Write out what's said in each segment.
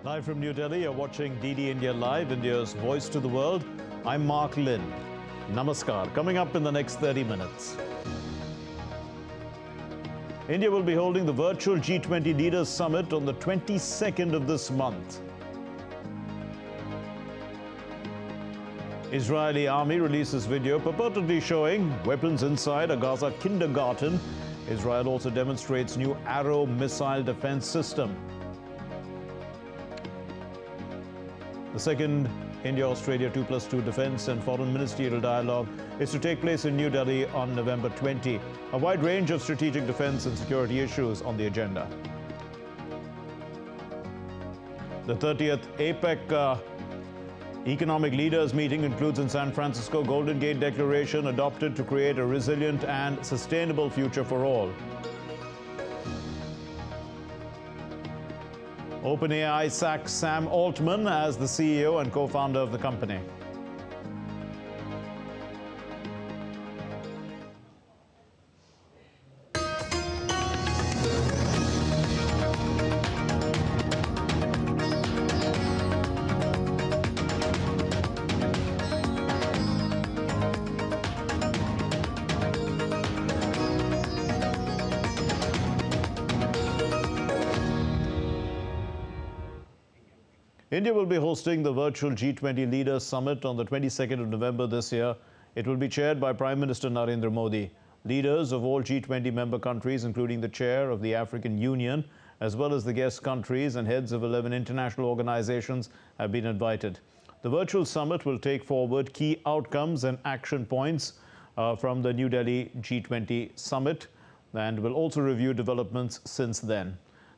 Live from New Delhi, you're watching DD India Live, India's voice to the world. I'm Mark Lynn. Namaskar. Coming up in the next 30 minutes. India will be holding the virtual G20 Leaders Summit on the 22nd of this month. Israeli army releases video purportedly showing weapons inside a Gaza kindergarten. Israel also demonstrates new Arrow missile defense system. The second India-Australia 2+2 defense and foreign ministerial dialogue is to take place in New Delhi on November 20. A wide range of strategic defense and security issues on the agenda. The 30th APEC Economic Leaders meeting includes in San Francisco Golden Gate Declaration adopted to create a resilient and sustainable future for all. OpenAI sacks Sam Altman as the CEO and co-founder of the company. India will be hosting the virtual G20 Leaders Summit on the 22nd of November this year. It will be chaired by Prime Minister Narendra Modi. Leaders of all G20 member countries, including the chair of the African Union, as well as the guest countries and heads of 11 international organizations, have been invited. The virtual summit will take forward key outcomes and action points from the New Delhi G20 summit and will also review developments since then.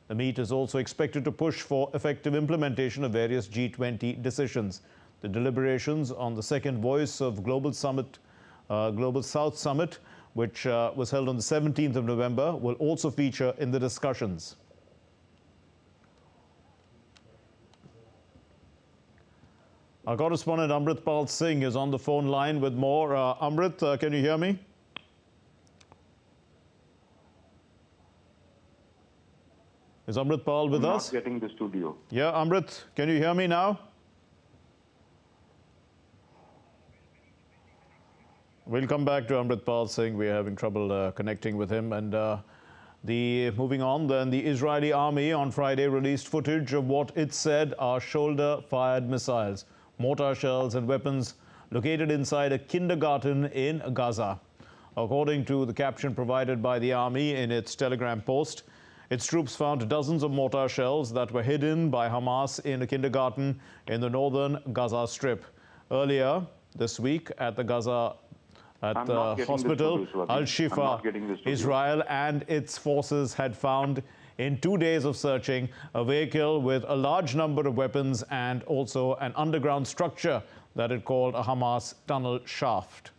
The meet is also expected to push for effective implementation of various G20 decisions. The deliberations on the second Voice of Global South Summit, which was held on the 17th of November, will also feature in the discussions. Our correspondent Amritpal Singh is on the phone line with more. Amrit, can you hear me? Is Amritpal with us? I'm not getting the studio. Yeah, Amrit, can you hear me now? We'll come back to Amritpal Singh. We're having trouble connecting with him. And moving on, then the Israeli army on Friday released footage of what it said are shoulder-fired missiles, mortar shells and weapons located inside a kindergarten in Gaza. According to the caption provided by the army in its Telegram post, its troops found dozens of mortar shells that were hidden by Hamas in a kindergarten in the northern Gaza Strip. Earlier this week at the Gaza hospital, Al-Shifa, Israel and its forces had found in 2 days of searching a vehicle with a large number of weapons and also an underground structure that it called a Hamas tunnel shaft.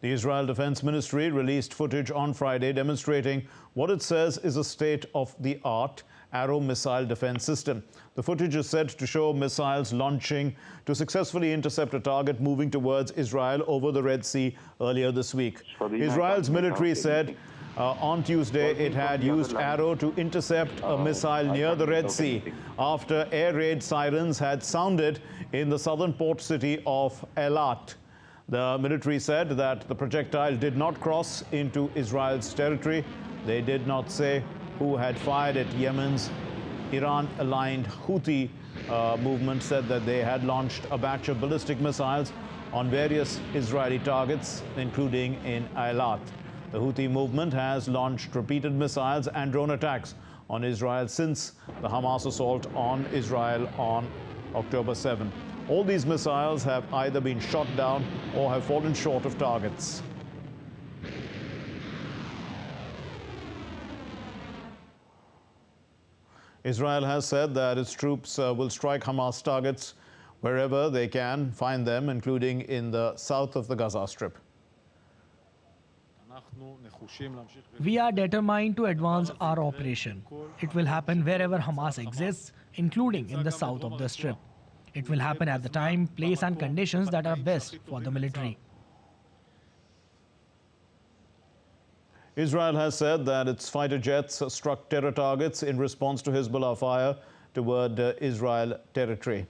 The Israel Defense Ministry released footage on Friday demonstrating what it says is a state-of-the-art Arrow missile defense system. The footage is said to show missiles launching to successfully intercept a target moving towards Israel over the Red Sea earlier this week. Israel's military said on Tuesday it had used Arrow to intercept a missile near the Red Sea after air raid sirens had sounded in the southern port city of Eilat. The military said that the projectile did not cross into Israel's territory. They did not say who had fired it. Yemen's Iran-aligned Houthi movement said that they had launched a batch of ballistic missiles on various Israeli targets, including in Eilat. The Houthi movement has launched repeated missiles and drone attacks on Israel since the Hamas assault on Israel on October 7. All these missiles have either been shot down or have fallen short of targets. Israel has said that its troops will strike Hamas targets wherever they can find them, including in the south of the Gaza Strip. We are determined to advance our operation. It will happen wherever Hamas exists, including in the south of the Strip. It will happen at the time, place and conditions that are best for the military. Israel has said that its fighter jets struck terror targets in response to Hezbollah fire toward Israel territory.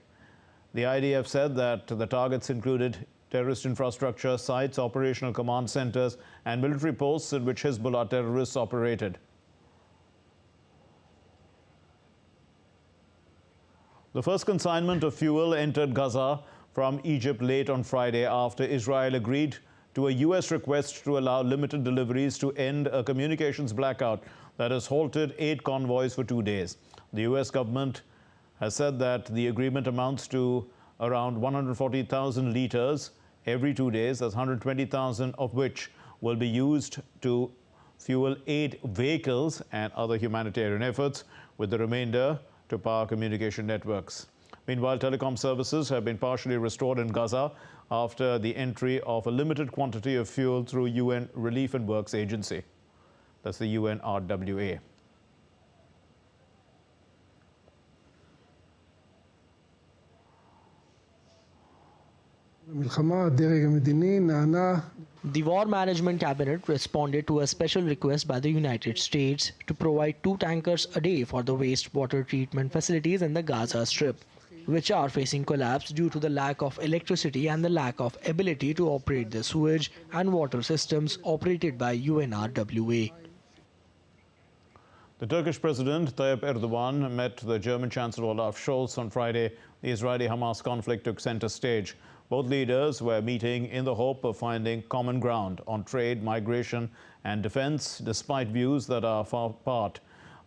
The IDF said that the targets included terrorist infrastructure, sites, operational command centers, and military posts in which Hezbollah terrorists operated. The first consignment of fuel entered Gaza from Egypt late on Friday after Israel agreed to a U.S. request to allow limited deliveries to end a communications blackout that has halted 8 convoys for 2 days. The U.S. government has said that the agreement amounts to around 140,000 liters every 2 days. That's 120,000 of which will be used to fuel aid vehicles and other humanitarian efforts, with the remainder to power communication networks. Meanwhile, telecom services have been partially restored in Gaza after the entry of a limited quantity of fuel through UN Relief and Works Agency. That's the UNRWA. The War Management Cabinet responded to a special request by the United States to provide 2 tankers a day for the wastewater treatment facilities in the Gaza Strip, which are facing collapse due to the lack of electricity and the lack of ability to operate the sewage and water systems operated by UNRWA. The Turkish President Tayyip Erdogan met the German Chancellor Olaf Scholz on Friday. The Israeli-Hamas conflict took center stage. Both leaders were meeting in the hope of finding common ground on trade, migration and defense, despite views that are far apart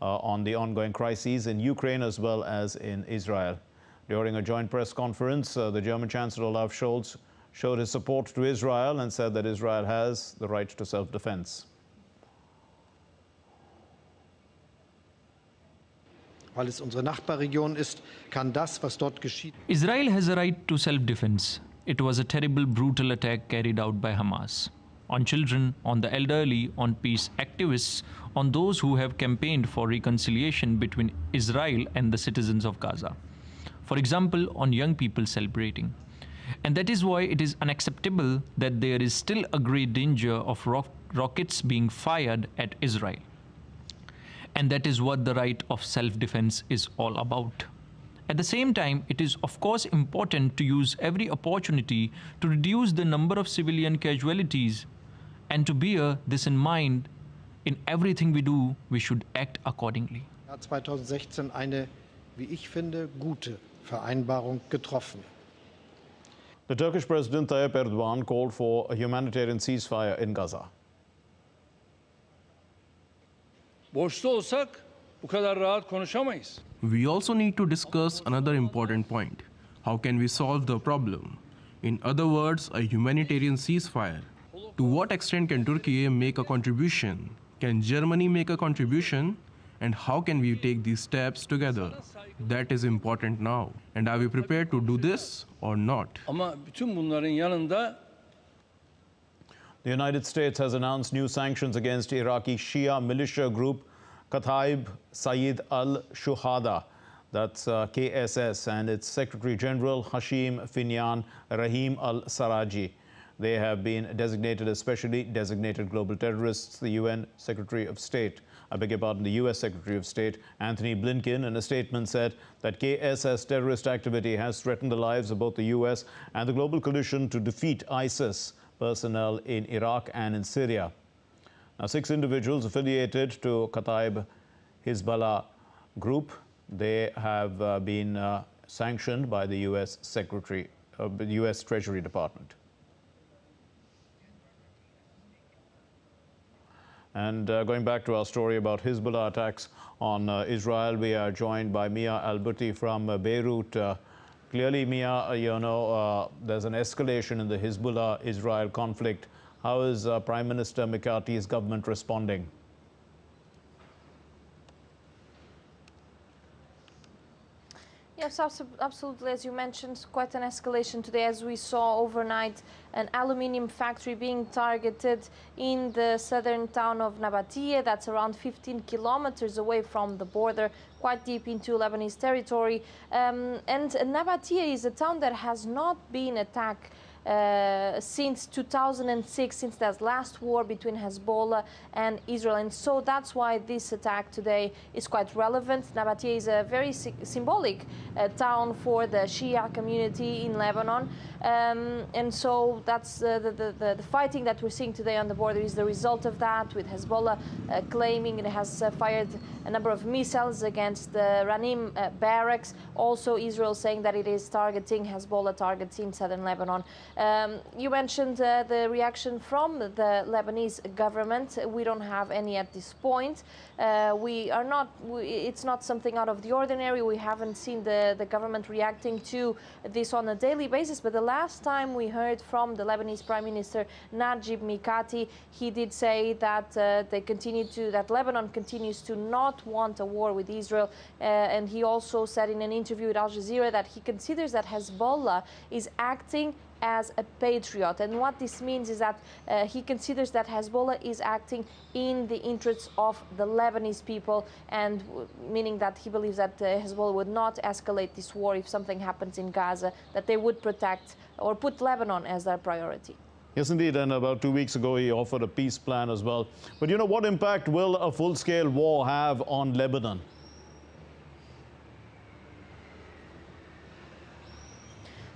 on the ongoing crises in Ukraine as well as in Israel. During a joint press conference, the German Chancellor Olaf Scholz showed his support to Israel and said that Israel has the right to self-defense. Weil es unsere Nachbarregion ist, kann das, was dort geschieht. Israel has a right to self-defense. It was a terrible, brutal attack carried out by Hamas on children, on the elderly, on peace activists, on those who have campaigned for reconciliation between Israel and the citizens of Gaza. For example, on young people celebrating. And that is why it is unacceptable that there is still a great danger of rockets being fired at Israel. And that is what the right of self-defense is all about. At the same time, it is of course important to use every opportunity to reduce the number of civilian casualties, and to bear this in mind. In everything we do, we should act accordingly. 2016 eine, wie ich finde, gute Vereinbarung getroffen. The Turkish President Tayyip Erdogan called for a humanitarian ceasefire in Gaza. Borçlu olsak bu kadar rahat konuşamayız. We also need to discuss another important point. How can we solve the problem? In other words, a humanitarian ceasefire. To what extent can Turkey make a contribution? Can Germany make a contribution? And how can we take these steps together? That is important now. And are we prepared to do this or not? Ama bütün bunların yanında The United States has announced new sanctions against Iraqi Shia militia group Kataib Sayyid al-Shuhada, that's KSS, and its Secretary General Hashim Finyan Rahim al-Saraji. They have been designated as specially designated global terrorists. The UN Secretary of State, the US Secretary of State, Anthony Blinken, in a statement said that KSS terrorist activity has threatened the lives of both the US and the global coalition to defeat ISIS personnel in Iraq and in Syria. Now, 6 individuals affiliated to Kataib Hezbollah group, they have been sanctioned by the US US Treasury Department. And going back to our story about Hezbollah attacks on Israel, we are joined by Mia Alberti from Beirut. Clearly, Mia, there's an escalation in the Hezbollah-Israel conflict. How is Prime Minister McCarthy's government responding? Yes, absolutely. As you mentioned, quite an escalation today, as we saw overnight an aluminium factory being targeted in the southern town of Nabatea. That's around 15 kilometers away from the border, quite deep into Lebanese territory. And Nabatea is a town that has not been attacked since 2006, since that last war between Hezbollah and Israel. And so that's why this attack today is quite relevant. Nabatea is a very symbolic town for the Shia community in Lebanon. And so that's the fighting that we're seeing today on the border is the result of that, with Hezbollah claiming it has fired a number of missiles against the Ranim barracks. Also, Israel saying that it is targeting Hezbollah targets in southern Lebanon. You mentioned the reaction from the Lebanese government. We don't have any at this point. It's not something out of the ordinary. We haven't seen the government reacting to this on a daily basis. But the last time we heard from the Lebanese Prime Minister Najib Mikati, he did say that that Lebanon continues to not want a war with Israel. And he also said in an interview with Al Jazeera that he considers that Hezbollah is acting as a patriot. And what this means is that he considers that Hezbollah is acting in the interests of the Lebanese people, and meaning that he believes that Hezbollah would not escalate this war if something happens in Gaza, that they would protect or put Lebanon as their priority. Yes, indeed. And about 2 weeks ago, he offered a peace plan as well. But you know, what impact will a full-scale war have on Lebanon?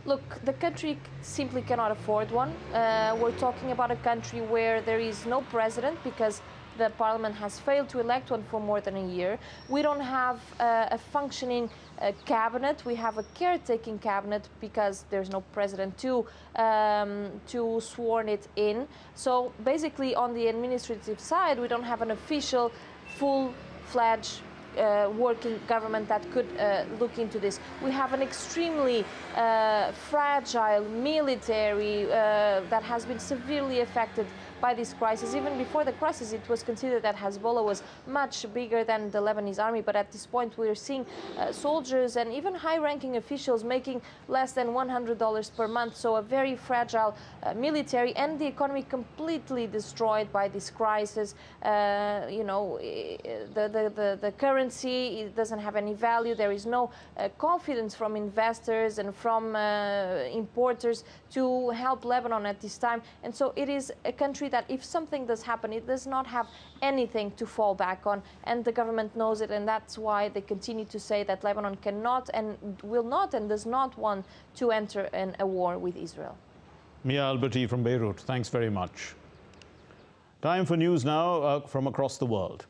Look, the country simply cannot afford one. We're talking about a country where there is no president because the parliament has failed to elect one for more than a year. We don't have a functioning cabinet. We have a caretaking cabinet because there's no president to sworn it in. So basically, on the administrative side, we don't have an official, full-fledged working government that could look into this. We have an extremely fragile military that has been severely affected by this crisis. Even before the crisis, it was considered that Hezbollah was much bigger than the Lebanese army. But at this point, we're seeing soldiers and even high-ranking officials making less than $100 per month. So a very fragile military, and the economy completely destroyed by this crisis. You know, the currency, it doesn't have any value. There is no confidence from investors and from importers to help Lebanon at this time. And so it is a country that if something does happen, it does not have anything to fall back on. And the government knows it, and that's why they continue to say that Lebanon cannot and will not and does not want to enter in a war with Israel. Mia Alberti from Beirut, thanks very much. Time for news now from across the world.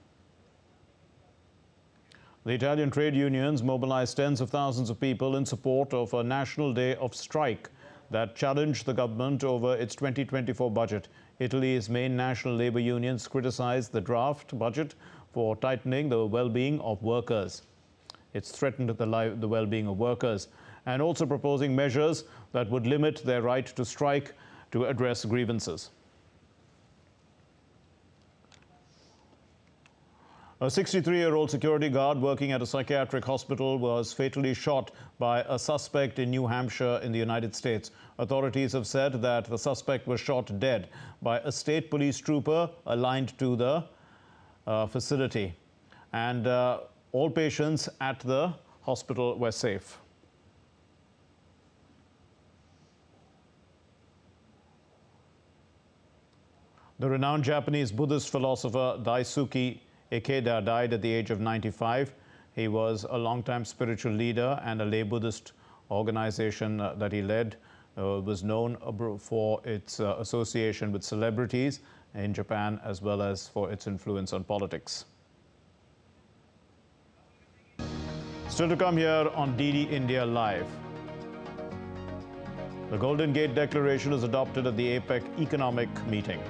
The Italian trade unions mobilized tens of thousands of people in support of a national day of strike that challenged the government over its 2024 budget. Italy's main national labor unions criticized the draft budget for tightening the well-being of workers. It's threatened the well-being of workers, and also proposing measures that would limit their right to strike to address grievances. A 63-year-old security guard working at a psychiatric hospital was fatally shot by a suspect in New Hampshire in the United States. Authorities have said that the suspect was shot dead by a state police trooper aligned to the facility. And all patients at the hospital were safe. The renowned Japanese Buddhist philosopher Daisuke Ikeda died at the age of 95. He was a longtime spiritual leader, and a lay Buddhist organization that he led was known for its association with celebrities in Japan, as well as for its influence on politics. Still to come here on DD India Live. The Golden Gate Declaration is adopted at the APEC Economic Meeting.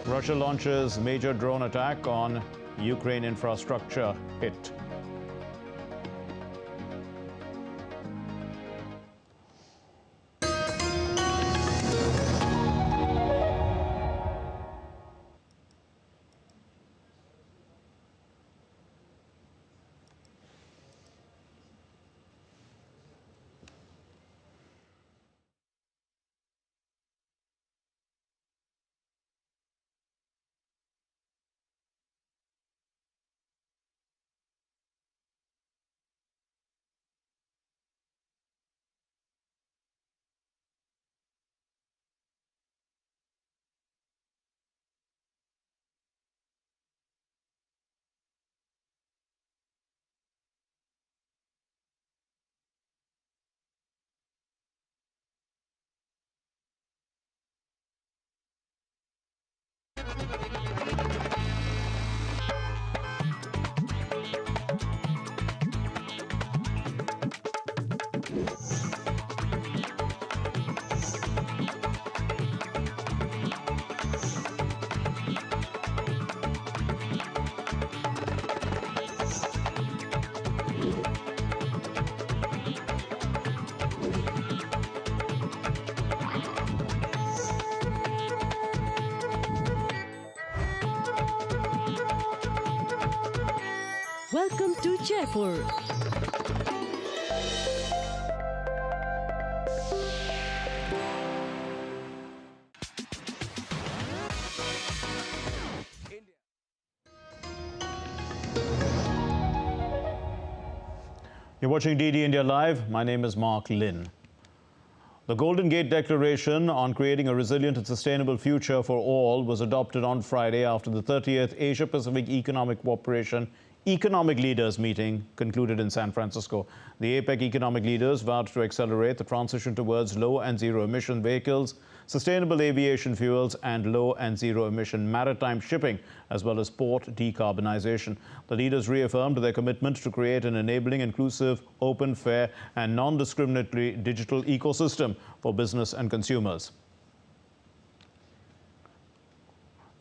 Russia launches major drone attack on Ukraine infrastructure hit. Welcome to Jaipur. You're watching DD India Live. My name is Mark Lin. The Golden Gate Declaration on creating a resilient and sustainable future for all was adopted on Friday after the 30th Asia-Pacific Economic Cooperation Economic Leaders meeting concluded in San Francisco. The APEC Economic Leaders vowed to accelerate the transition towards low and zero emission vehicles, sustainable aviation fuels, and low and zero emission maritime shipping, as well as port decarbonization. The leaders reaffirmed their commitment to create an enabling, inclusive, open, fair, and non-discriminatory digital ecosystem for business and consumers.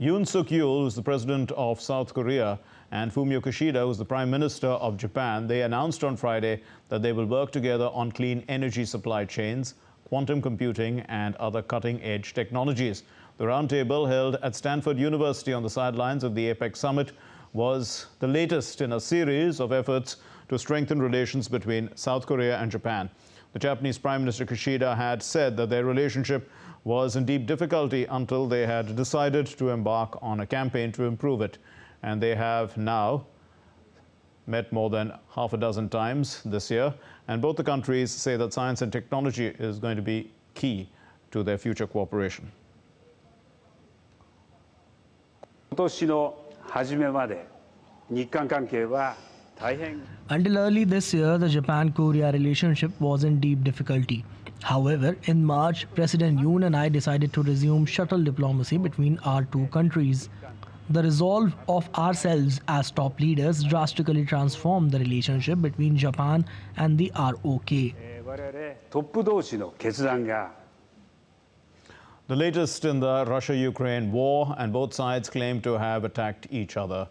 Yoon Suk-yeol, who is the president of South Korea, and Fumio Kishida, who is the Prime Minister of Japan, they announced on Friday that they will work together on clean energy supply chains, quantum computing, and other cutting-edge technologies. The roundtable held at Stanford University on the sidelines of the APEC Summit was the latest in a series of efforts to strengthen relations between South Korea and Japan. The Japanese Prime Minister Kishida had said that their relationship was in deep difficulty until they had decided to embark on a campaign to improve it. And they have now met more than half a dozen times this year. And both the countries say that science and technology is going to be key to their future cooperation. Until early this year, the Japan-Korea relationship was in deep difficulty. However, in March, President Yoon and I decided to resume shuttle diplomacy between our two countries. The resolve of ourselves as top leaders drastically transformed the relationship between Japan and the ROK. The latest in the Russia-Ukraine war, and both sides claim to have attacked each other.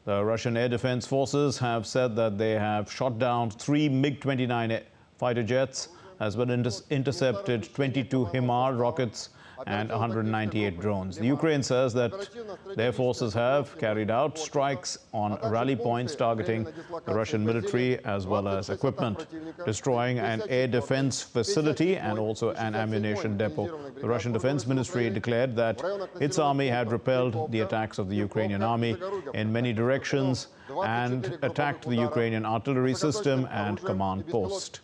The Russian Air Defense Forces have said that they have shot down 3 MiG-29 fighter jets, as well as intercepted 22 HIMARS rockets and 198 drones. The Ukraine says that their forces have carried out strikes on rally points targeting the Russian military as well as equipment, destroying an air defense facility and also an ammunition depot. The Russian Defense Ministry declared that its army had repelled the attacks of the Ukrainian army in many directions and attacked the Ukrainian artillery system and command post.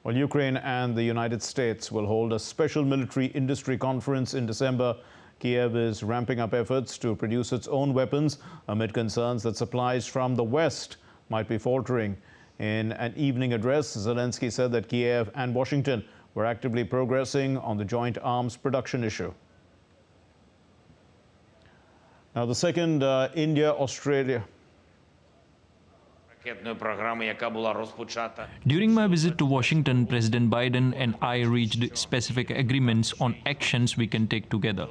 Well, Ukraine and the United States will hold a special military industry conference in December. Kiev is ramping up efforts to produce its own weapons amid concerns that supplies from the West might be faltering. In an evening address, Zelensky said that Kiev and Washington were actively progressing on the joint arms production issue. Now, the second India-Australia... During my visit to Washington, President Biden and I reached specific agreements on actions we can take together.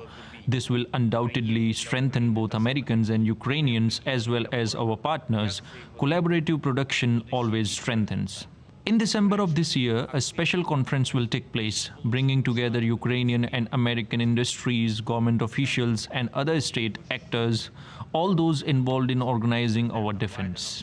This will undoubtedly strengthen both Americans and Ukrainians as well as our partners. Collaborative production always strengthens. In December of this year, a special conference will take place, bringing together Ukrainian and American industries, government officials, and other state actors, all those involved in organizing our defense.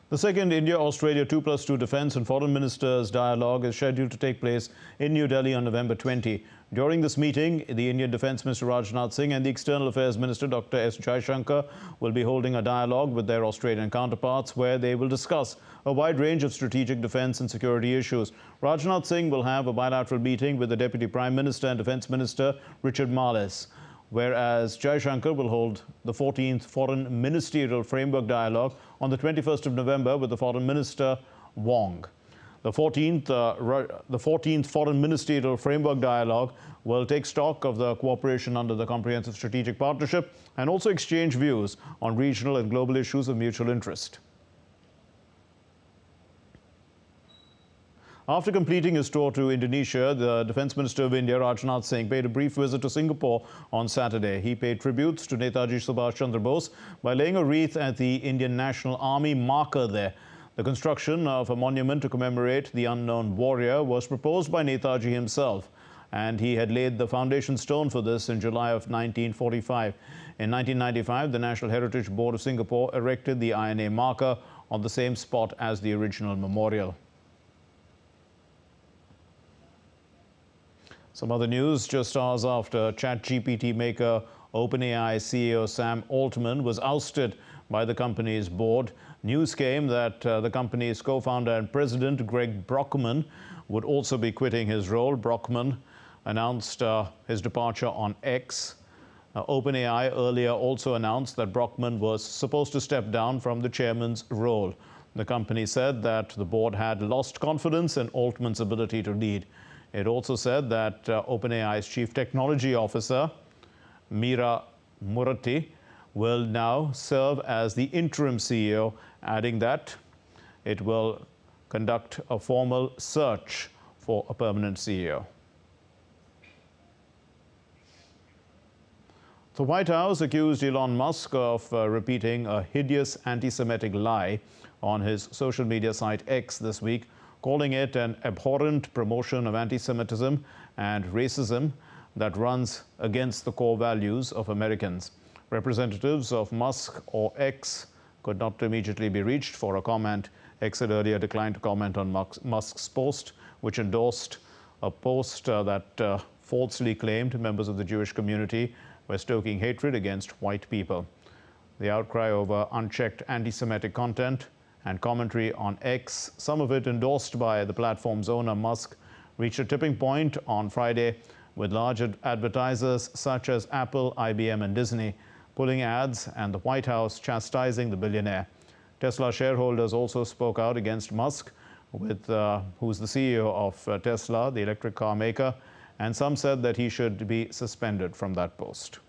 The second India-Australia 2+2 Defence and Foreign Ministers dialogue is scheduled to take place in New Delhi on November 20. During this meeting, the Indian Defence Minister Rajnath Singh and the External Affairs Minister Dr. S. Jaishankar will be holding a dialogue with their Australian counterparts where they will discuss a wide range of strategic defence and security issues. Rajnath Singh will have a bilateral meeting with the Deputy Prime Minister and Defence Minister Richard Marles, whereas Jaishankar will hold the 14th Foreign Ministerial Framework Dialogue on the 21st of November with the Foreign Minister Wong. The 14th Foreign Ministerial Framework Dialogue will take stock of the cooperation under the Comprehensive Strategic Partnership and also exchange views on regional and global issues of mutual interest. After completing his tour to Indonesia, the Defence Minister of India, Rajnath Singh, paid a brief visit to Singapore on Saturday. He paid tributes to Netaji Subhash Chandra Bose by laying a wreath at the Indian National Army marker there. The construction of a monument to commemorate the unknown warrior was proposed by Netaji himself. and he had laid the foundation stone for this in July of 1945. In 1995, the National Heritage Board of Singapore erected the INA marker on the same spot as the original memorial. Some other news: just hours after ChatGPT maker OpenAI CEO Sam Altman was ousted by the company's board, news came that the company's co-founder and president, Greg Brockman, would also be quitting his role. Brockman announced his departure on X. OpenAI earlier also announced that Brockman was supposed to step down from the chairman's role. The company said that the board had lost confidence in Altman's ability to lead. It also said that OpenAI's chief technology officer, Mira Murati, will now serve as the interim CEO, adding that it will conduct a formal search for a permanent CEO. The White House accused Elon Musk of repeating a hideous anti-Semitic lie on his social media site X this week, calling it an abhorrent promotion of anti-Semitism and racism that runs against the core values of Americans. Representatives of Musk or X could not immediately be reached for a comment. X had earlier declined to comment on Musk's post, which endorsed a post that falsely claimed members of the Jewish community were stoking hatred against white people. The outcry over unchecked anti-Semitic content and commentary on X, some of it endorsed by the platform's owner Musk, reached a tipping point on Friday, with large advertisers such as Apple, IBM and Disney pulling ads and the White House chastising the billionaire. Tesla shareholders also spoke out against Musk, who's the CEO of Tesla, the electric car maker, and some said that he should be suspended from that post.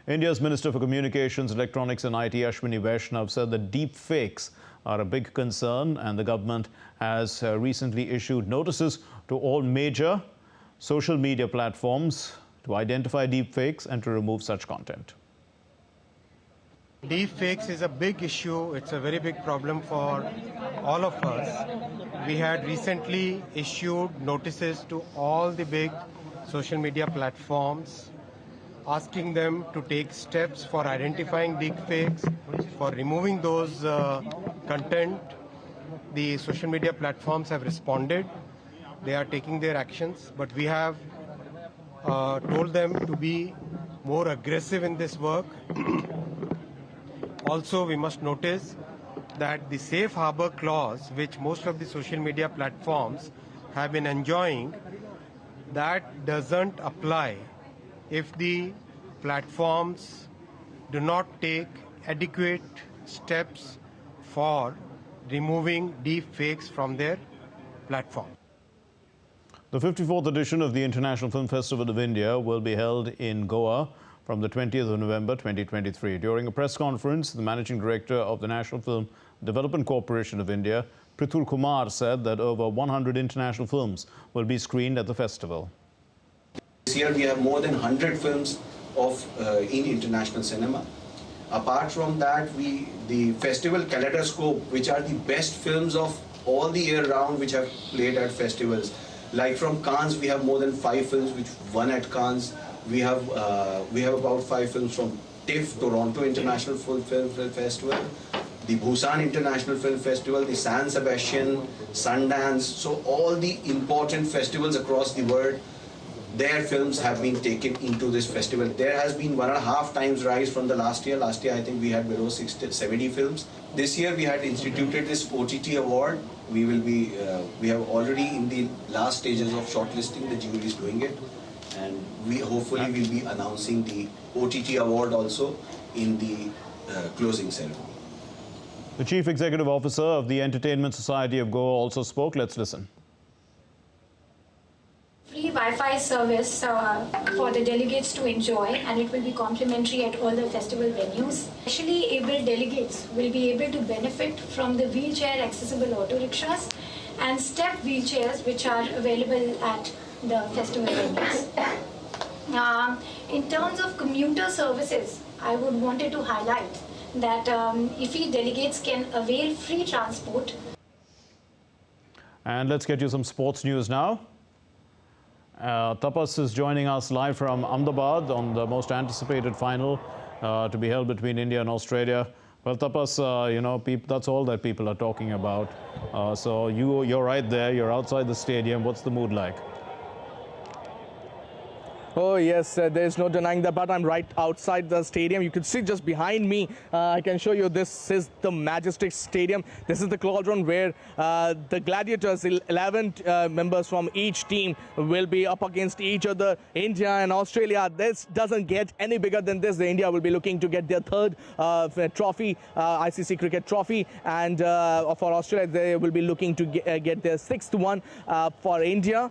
India's Minister for Communications, Electronics and IT, Ashwini Vaishnav, said that deepfakes are a big concern, and the government has recently issued notices to all major social media platforms to identify deepfakes and to remove such content. Deepfakes is a big issue. It's a very big problem for all of us. We had recently issued notices to all the big social media platforms, asking them to take steps for identifying deepfakes, for removing those content. The social media platforms have responded. They are taking their actions, but we have told them to be more aggressive in this work. Also, we must notice that the safe harbor clause, which most of the social media platforms have been enjoying, that doesn't apply if the platforms do not take adequate steps for removing deepfakes from their platform. The 54th edition of the International Film Festival of India will be held in Goa from the 20th of November 2023. During a press conference, the Managing Director of the National Film Development Corporation of India, Prithur Kumar, said that over 100 international films will be screened at the festival. This year we have more than 100 films in international cinema. Apart from that, the festival kaleidoscope, which are the best films of all the year round which have played at festivals. Like from Cannes, we have more than 5 films which won at Cannes. We have about 5 films from TIFF, Toronto International Film Festival, the Busan International Film Festival, the San Sebastian, Sundance. So all the important festivals across the world, their films have been taken into this festival. There has been 1.5 times rise from the last year. Last year, I think we had below 70 films. This year, we had instituted this OTT award. We have already in the last stages of shortlisting. The jury is doing it, and we hopefully will be announcing the OTT award also in the closing ceremony. The Chief Executive Officer of the Entertainment Society of Goa also spoke. Let's listen. Free Wi-Fi service for the delegates to enjoy, and it will be complimentary at all the festival venues. Specially able delegates will be able to benefit from the wheelchair accessible auto rickshaws and step wheelchairs which are available at the festival venues. In terms of commuter services, I would wanted to highlight that IFI delegates can avail free transport. And let's get you some sports news now. Tapas is joining us live from Ahmedabad on the most anticipated final to be held between India and Australia. Well, Tapas, you know, that's all that people are talking about. So you're right there. You're outside the stadium. What's the mood like? Oh yes, there's no denying that, but I'm right outside the stadium. You can see just behind me, I can show you, this is the majestic stadium. This is the cauldron where the gladiators, 11 members from each team, will be up against each other. India and Australia, this doesn't get any bigger than this. India will be looking to get their third trophy, ICC cricket trophy, and for Australia, they will be looking to get their sixth one. For India,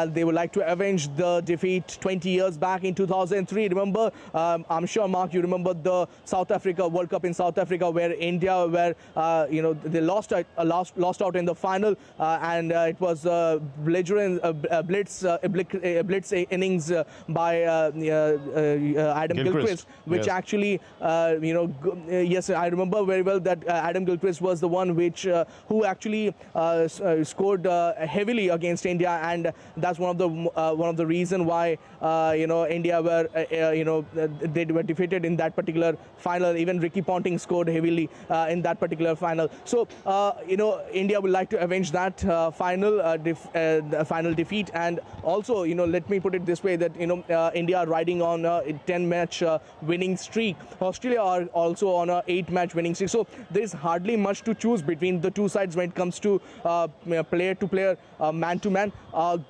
they would like to avenge the defeat 20 years back in 2003. Remember, I'm sure, Mark, you remember the South Africa World Cup in South Africa, where India they lost out in the final, and it was blitz innings by Adam Gilchrist, which actually, yes, I remember very well that Adam Gilchrist was the one who actually scored heavily against India, and that's one of the reason why India were they were defeated in that particular final. Even Ricky Ponting scored heavily in that particular final. So India would like to avenge that final defeat, and also let me put it this way, that India are riding on a 10-match winning streak. Australia are also on a 8-match winning streak. So there is hardly much to choose between the two sides when it comes to player to player, man to man.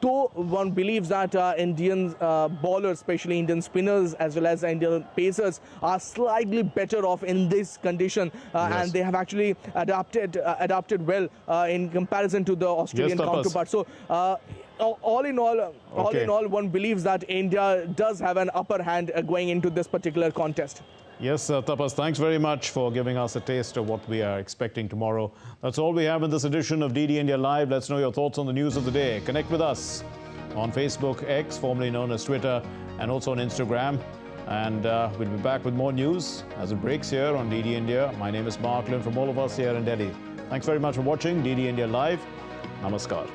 Though one believes that Indian bowlers, especially Indian spinners as well as Indian pacers, are slightly better off in this condition, and they have actually adapted well in comparison to the Australian counterpart. So all in all, one believes that India does have an upper hand going into this particular contest. Yes, Tapas, thanks very much for giving us a taste of what we are expecting tomorrow. That's all we have in this edition of DD India Live. Let's know your thoughts on the news of the day. Connect with us on Facebook, X, formerly known as Twitter, and also on Instagram. And we'll be back with more news as it breaks here on DD India. My name is Mark Lynn from all of us here in Delhi. Thanks very much for watching DD India Live. Namaskar.